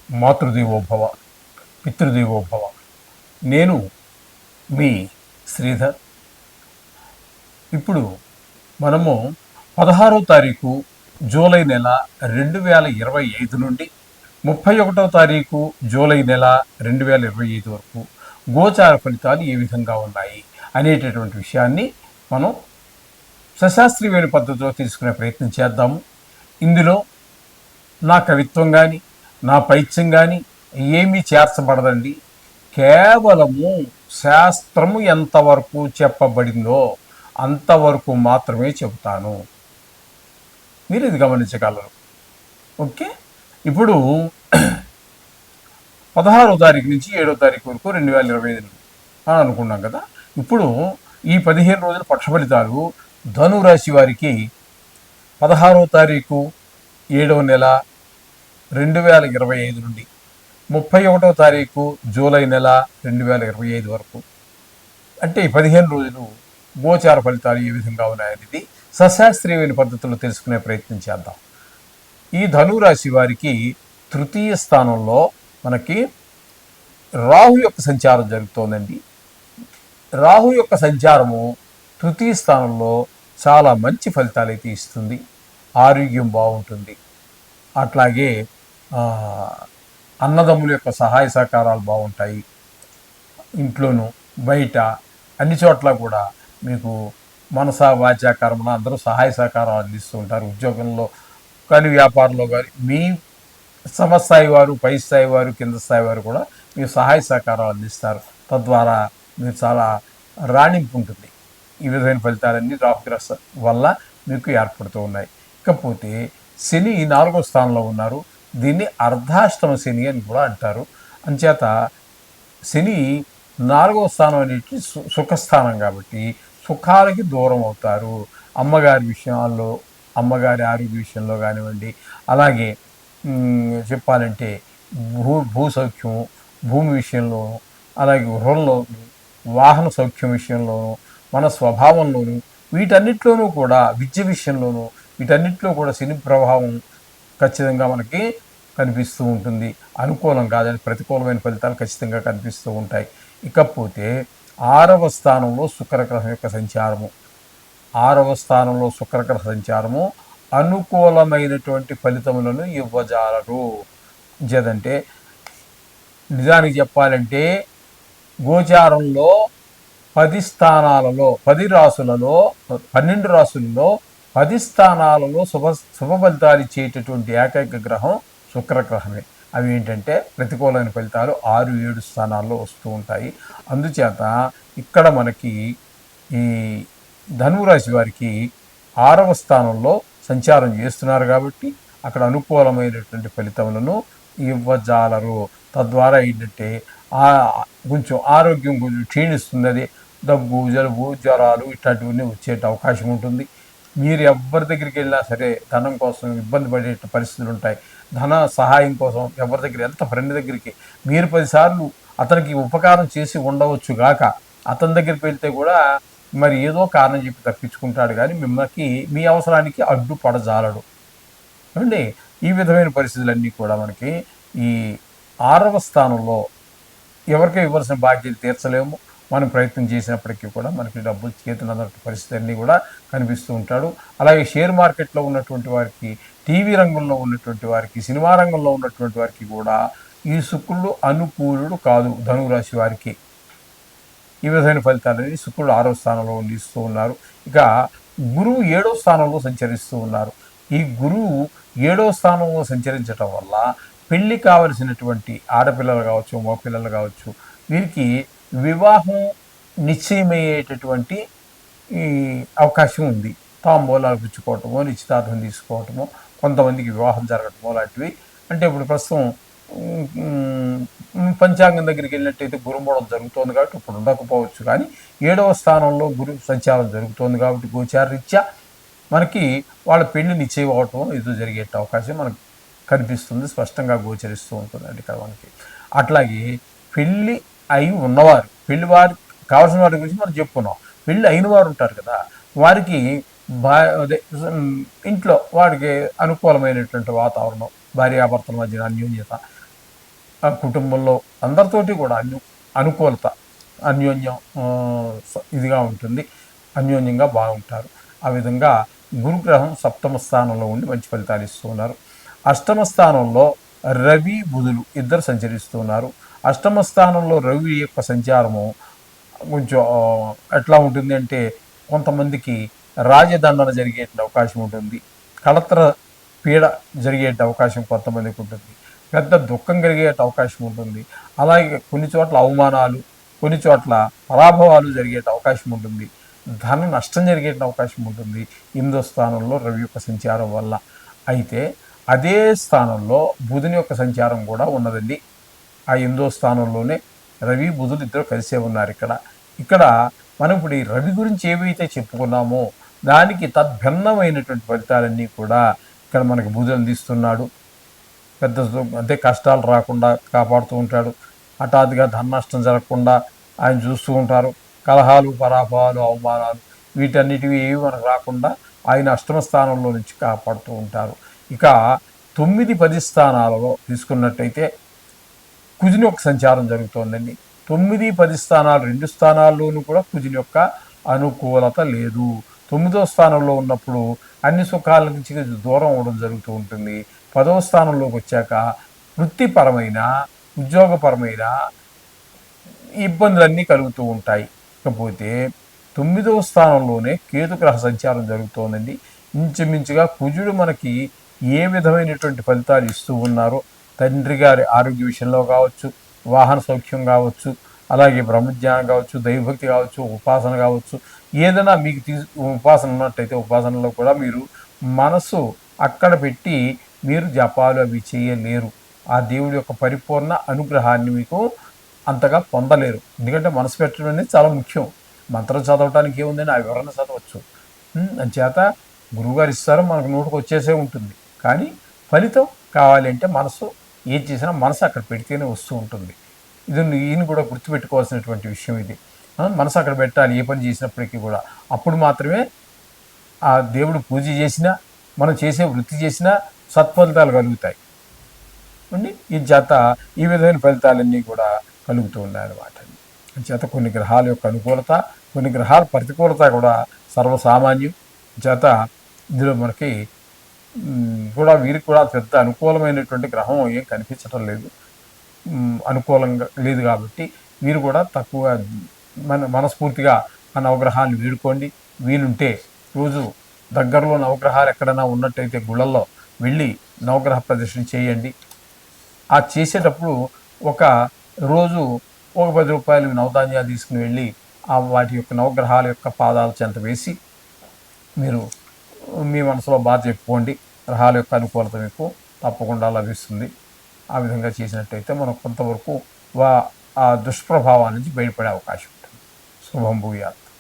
మాతృదేవోభవ, పితృదేవోభవ. నేను మీ శ్రీధర్. ఇప్పుడు మనము 16వ తారీఖు జూలై నెల 2025 నుండి 31వ తారీఖు జూలై నెల 2025 వరకు గోచార ఫలితాలు ఏ విధంగా ఉన్నాయి అనేటటువంటి విషయాన్ని మనం సశాస్త్రీయమైన పద్ధతిలో తీసుకునే ప్రయత్నం చేద్దాము. ఇందులో నా కవిత్వం కానీ నా పైత్యం కానీ ఏమీ చేర్చబడదండి. కేవలము శాస్త్రము ఎంతవరకు చెప్పబడిందో అంతవరకు మాత్రమే చెబుతాను. మీరు ఇది గమనించగలరు. ఓకే, ఇప్పుడు 16వ తారీఖు నుంచి 7వ తారీఖు వరకు 2025 అని అనుకున్నాం కదా. ఇప్పుడు ఈ 15 రోజుల పక్ష ఫలితాలు ధనురాశి వారికి 16వ తారీఖు 7వ నెల 2025 నుండి 31వ తారీఖు జూలై నెల 2025 వరకు, అంటే ఈ 15 రోజులు గోచార ఫలితాలు ఏ విధంగా ఉన్నాయనేది సశాస్త్రీయమైన పద్ధతుల్లో తెలుసుకునే ప్రయత్నం చేద్దాం. ఈ ధనురాశి వారికి తృతీయ స్థానంలో మనకి రాహు యొక్క సంచారం జరుగుతోందండి. రాహు యొక్క సంచారము తృతీయ స్థానంలో చాలా మంచి ఫలితాలు అయితే ఇస్తుంది. ఆరోగ్యం బాగుంటుంది. అట్లాగే అన్నదమ్ముల యొక్క సహాయ సహకారాలు బాగుంటాయి. ఇంట్లోనూ బయట అన్ని చోట్ల కూడా మీకు మనసా వాచా కర్మణ అందరూ సహాయ సహకారాలు అందిస్తూ ఉంటారు. ఉద్యోగంలో కానీ వ్యాపారంలో కానీ మీ సమస్థాయి వారు, పై స్థాయి వారు, కింద స్థాయి వారు కూడా మీరు సహాయ సహకారాలు అందిస్తారు. తద్వారా మీరు చాలా రాణింపు ఉంటుంది. ఈ విధమైన ఫలితాలన్నీ రాహుగ్రస్త వల్ల మీకు ఏర్పడుతూ ఉన్నాయి. ఇకపోతే శని 4వ స్థానంలో ఉన్నారు. దీన్ని అర్ధాష్టమ శని అని కూడా అంటారు. అంచేత శని 4వ స్థానం అనేది సుఖస్థానం కాబట్టి సుఖాలకి దూరం అవుతారు. అమ్మగారి విషయాల్లో, అమ్మగారి ఆరోగ్య విషయంలో కానివ్వండి, అలాగే చెప్పాలంటే భూసౌఖ్యం, భూమి విషయంలోనూ, అలాగే గృహంలోనూ, వాహన సౌఖ్యం విషయంలోనూ, మన స్వభావంలోనూ, వీటన్నిటిలోనూ కూడా విద్య విషయంలోనూ, వీటన్నిటిలో కూడా శని ప్రభావం ఖచ్చితంగా మనకి కనిపిస్తూ ఉంటుంది. అనుకూలం కాదని ప్రతికూలమైన ఫలితాలు ఖచ్చితంగా కనిపిస్తూ ఉంటాయి. ఇకపోతే 6వ స్థానంలో శుక్రగ్రహం యొక్క సంచారము, 6వ స్థానంలో శుక్రగ్రహ సంచారము అనుకూలమైనటువంటి ఫలితములను ఇవ్వజాలరు. జదంటే నిజానికి చెప్పాలంటే గోచారంలో 10 స్థానాలలో 10 రాసులలో 12 రాసులలో 10 స్థానాలలో శుభ ఫలితాలు ఇచ్చేటటువంటి ఏకైక గ్రహం శుక్రగ్రహమే. అవి ఏంటంటే ప్రతికూలమైన ఫలితాలు 6, 7 స్థానాల్లో వస్తూ ఉంటాయి. అందుచేత ఇక్కడ మనకి ఈ ధనురాశి వారికి 6వ స్థానంలో సంచారం చేస్తున్నారు కాబట్టి అక్కడ అనుకూలమైనటువంటి ఫలితములను ఇవ్వజాలరు. తద్వారా ఏంటంటే కొంచెం ఆరోగ్యం కొంచెం క్షీణిస్తుంది. అది దగ్గు, జలుబు, జ్వరాలు ఇట్లాంటివన్నీ వచ్చే అవకాశం ఉంటుంది. మీరు ఎవరి దగ్గరికి వెళ్ళినా సరే ధనం కోసం ఇబ్బంది పడే పరిస్థితులు ఉంటాయి. ధన సహాయం కోసం ఎవరి దగ్గర, ఎంత ఫ్రెండ్ దగ్గరికి మీరు 10 సార్లు అతనికి ఉపకారం చేసి ఉండవచ్చు గాక అతని దగ్గరికి వెళ్తే కూడా మరి ఏదో కారణం చెప్పి తప్పించుకుంటాడు, కానీ మిమ్మల్ని మీ అవసరానికి అడ్డుపడజాలడు అండి. ఈ విధమైన పరిస్థితులన్నీ కూడా మనకి ఈ 6వ స్థానంలో ఎవరికీ ఇవ్వాల్సిన బాధ్యత తీర్చలేము. మనం ప్రయత్నం చేసినప్పటికీ కూడా మనకి డబ్బులు చేతులందరి పరిస్థితి అన్నీ కూడా కనిపిస్తూ ఉంటాడు. అలాగే షేర్ మార్కెట్లో ఉన్నటువంటి వారికి, టీవీ రంగంలో ఉన్నటువంటి వారికి, సినిమా రంగంలో ఉన్నటువంటి వారికి కూడా ఈ శుక్రుడు అనుకూలుడు కాదు. ధనురాశి వారికి ఈ విధమైన ఫలితాలని శుక్రుడు 6వ స్థానంలో ఇస్తూ ఉన్నారు. ఇక గురువు 7వ స్థానంలో సంచరిస్తూ ఉన్నారు. ఈ గురువు 7వ స్థానంలో సంచరించటం వల్ల పెళ్ళి కావలసినటువంటి ఆడపిల్లలు కావచ్చు, మగపిల్లలు కావచ్చు, వీరికి వివాహం నిశ్చయమయ్యేటటువంటి ఈ అవకాశం ఉంది. తాంబూలాలు పుచ్చుకోవటమో, నిశ్చితార్థం తీసుకోవటమో, కొంతమందికి వివాహం జరగటమో లాంటివి. అంటే ఇప్పుడు ప్రస్తుతం పంచాంగం దగ్గరికి వెళ్ళినట్టయితే గురుమూడం జరుగుతోంది కాబట్టి ఇప్పుడు ఉండకపోవచ్చు, కానీ 7వ స్థానంలో గురు సంచారం జరుగుతోంది కాబట్టి గోచారరీత్యా మనకి వాళ్ళ పెళ్లి నిశ్చయం అవటం ఏదో జరిగే అవకాశం మనకు కనిపిస్తుంది, స్పష్టంగా గోచరిస్తూ ఉంటుందండి ఇక్కడ మనకి. అట్లాగే పెళ్ళి అయి ఉన్నవారు, పెళ్లి వారికి కావాల్సిన వారి గురించి మనం చెప్పుకున్నాం. పెళ్ళి అయిన వారు ఉంటారు కదా, వారికి అదే ఇంట్లో వాడికి అనుకూలమైనటువంటి వాతావరణం, భార్యాభర్తల మధ్యన అన్యోన్యత, ఆ కుటుంబంలో అందరితోటి కూడా అనుకూలత, అన్యోన్యం ఇదిగా ఉంటుంది, అన్యోన్యంగా బాగుంటారు. ఆ విధంగా గురుగ్రహం సప్తమ స్థానంలో ఉండి మంచి ఫలితాలు ఇస్తూ ఉన్నారు. అష్టమ స్థానంలో రవి బుధులు ఇద్దరు సంచరిస్తున్నారు. అష్టమ స్థానంలో రవి యొక్క సంచారము కొంచెం ఎట్లా ఉంటుంది అంటే, కొంతమందికి రాజదండన జరిగే అవకాశం ఉంటుంది, కళత్ర పీడ జరిగే అవకాశం కొంతమందికి ఉంటుంది, పెద్ద దుఃఖం కలిగే అవకాశం ఉంటుంది. అలాగే కొన్ని చోట్ల అవమానాలు, కొన్ని చోట్ల పరాభవాలు జరిగే అవకాశం ఉంటుంది, ధన నష్టం జరిగే అవకాశం ఉంటుంది 8వ స్థానంలో రవి యొక్క సంచారం వల్ల. అయితే అదే స్థానంలో బుధుని యొక్క సంచారం కూడా ఉన్నదండి. ఆ 8వ స్థానంలోనే రవి బుధులు ఇద్దరు కలిసే ఉన్నారు. ఇక్కడ మనం ఇప్పుడు ఈ రవి గురించి ఏవైతే చెప్పుకున్నామో దానికి తద్భిన్నమైనటువంటి ఫలితాలన్నీ కూడా ఇక్కడ మనకి బుధుడు అందిస్తున్నాడు. పెద్ద అంటే కష్టాలు రాకుండా కాపాడుతూ ఉంటాడు. హఠాత్తుగా ధన నష్టం జరగకుండా ఆయన చూస్తూ ఉంటారు. కలహాలు, పరాభవాలు, అవమానాలు వీటన్నిటివి ఏవి మనకు రాకుండా ఆయన అష్టమ స్థానంలో నుంచి కాపాడుతూ ఉంటారు. ఇక 9, 10 స్థానాలలో తీసుకున్నట్టయితే కుజుని యొక్క సంచారం జరుగుతోందండి. 9, 10 స్థానాలు 2 స్థానాల్లోనూ కూడా కుజుని యొక్క అనుకూలత లేదు. 9వ స్థానంలో ఉన్నప్పుడు అన్ని సుఖాల నుంచి దూరం అవ్వడం జరుగుతూ ఉంటుంది. 10వ స్థానంలోకి వచ్చాక వృత్తిపరమైన, ఉద్యోగపరమైన ఇబ్బందులన్నీ కలుగుతూ ఉంటాయి. ఇకపోతే 9వ స్థానంలోనే కేతుగ్రహ సంచారం జరుగుతోందండి. ఇంచుమించుగా కుజుడు మనకి ఏ విధమైనటువంటి ఫలితాలు ఇస్తూ ఉన్నారో, తండ్రి గారి ఆరోగ్య విషయంలో కావచ్చు, వాహన సౌఖ్యం కావచ్చు, అలాగే బ్రహ్మజ్ఞానం కావచ్చు, దైవభక్తి కావచ్చు, ఉపాసన కావచ్చు, ఏదైనా మీకు ఉపాసన ఉన్నట్టయితే ఉపాసనలో కూడా మీరు మనసు అక్కడ పెట్టి మీరు జపాలు అవి చేయలేరు. ఆ దేవుడి యొక్క పరిపూర్ణ అనుగ్రహాన్ని మీకు అంతగా పొందలేరు. ఎందుకంటే మనసు పెట్టడం అనేది చాలా ముఖ్యం. మంత్రం చదవటానికి ఏముందని ఆ వివరణ చదవచ్చు. అంచేత గురువుగారు ఇస్తారు, మనకు నోటుకు వచ్చేసే ఉంటుంది. కానీ ఫలితం కావాలి అంటే మనసు ఏది చేసినా మనసు అక్కడ పెడితేనే వస్తూ ఉంటుంది. ఈయన కూడా గుర్తుపెట్టుకోవాల్సినటువంటి విషయం ఇది. మనసు అక్కడ పెట్టాలి ఏ పని చేసినప్పటికీ కూడా. అప్పుడు మాత్రమే ఆ దేవుడు పూజ చేసినా, మనం చేసే వృత్తి చేసినా సత్ఫలితాలు కలుగుతాయి అండి. ఈ చేత ఈ విధమైన ఫలితాలన్నీ కూడా కలుగుతూ ఉన్నాయన్నమాట. చేత కొన్ని గ్రహాల యొక్క అనుకూలత, కొన్ని గ్రహాల ప్రతికూలత కూడా సర్వసామాన్యం. చేత ఇందులో మనకి కూడా వీరికి కూడా పెద్ద అనుకూలమైనటువంటి గ్రహం ఏం కనిపించటం లేదు, అనుకూలంగా లేదు. కాబట్టి వీరు కూడా తక్కువ మనస్ఫూర్తిగా ఆ నవగ్రహాన్ని వేడుకోండి. వీలుంటే రోజు దగ్గరలో నవగ్రహాలు ఎక్కడైనా ఉన్నట్టయితే గుళ్ళల్లో వెళ్ళి నవగ్రహ ప్రదర్శన చేయండి. ఆ చేసేటప్పుడు ఒక రోజు ఒక 10 రూపాయలు నవధాన్యాలు తీసుకుని వెళ్ళి వాటి యొక్క నవగ్రహాల యొక్క పాదాల చెంత వేసి మీరు మీ మనసులో బాధ చెప్పుకోండి. గ్రహాల యొక్క అనుకూలత మీకు తప్పకుండా లభిస్తుంది. ఆ విధంగా చేసినట్టయితే మనం కొంతవరకు ఆ దుష్ప్రభావాల నుంచి బయటపడే అవకాశం ఉంటుంది. శుభం భూయాత్.